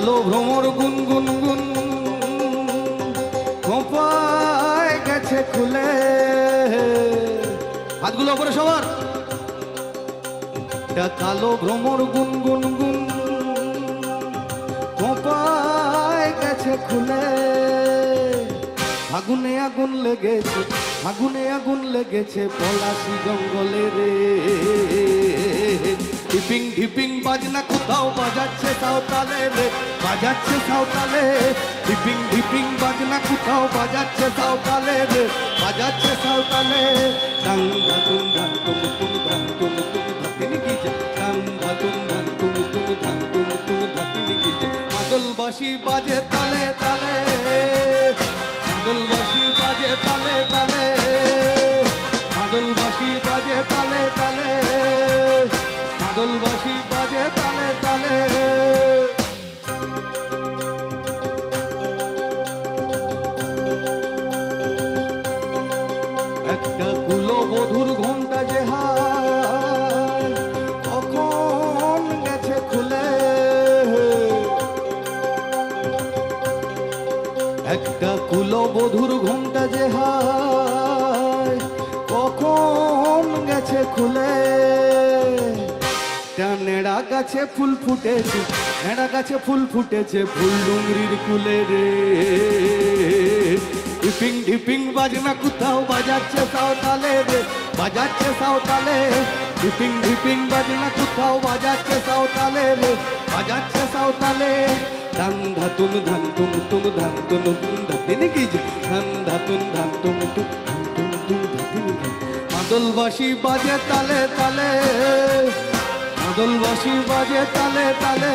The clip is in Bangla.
কালো ভ্রমর গুন গুন গুন খোঁপায় গেছে খুলে। হাতগুলো ওপরে সবার। কালো ভ্রমর গুন গুন গুন খোঁপায় গেছে খুলে। আগুনে আগুন লেগেছে, আগুনে আগুন লেগেছে পলাশি জঙ্গলে রে। ঢিপিং ঢিপিং বাজনা কোথাও বাজাচ্ছে সাঁওতালে রে, বাজাচ্ছে সাঁওতালে। ঢিপিং ঢিপিং বাজনা কোথাও বাজাচ্ছে সাঁওতালে রে, বাজাচ্ছে সাঁওতালে। ডাং ধাতুম ধান তুম তুম ধান তুম তুম ধাতিনি গিয়ে, ডাং ধাতুম ধান তুম তুম ধান তুম তুম ধাতিনি গিয়ে। মাদল বাঁশি বাজে তালে তালে, মাদল বাঁশি বাজে তালে তালে, মাদল বাঁশি বাজে তালে তালে, মাদল বাঁশি বাজে তালে তালে। একটা কুলবধূর ঘোমটা যে হায় কখন গেছে খুলে। একটা কুলবধূর ঘোমটা যে হায় কখন গেছে খুলে। নেড়া গাছে ফুল ফুটেছে, নেড়া গাছে ফুল ফুটেছে ফুল ডুংরির কুলে রে। ঢিপিং ঢিপিং বাজনা কোথাও বাজাচ্ছে সাঁওতালে রে, বাজাচ্ছে সাঁওতালে। ঢিপিং ঢিপিং বাজনা কোথাও বাজাচ্ছে সাঁওতালে রে, বাজাচ্ছে সাঁওতালে। ধান ধাতুন ধান তুম তুম ধান তুম তুম ধাতিনি কি যে, ধান ধাতুন ধান তুম তুম ধান তুম তুম ধাতিনি কি। মাদল বাঁশি বাজে তালে তালে, মাদল বাঁশি বাজে তালে তালে।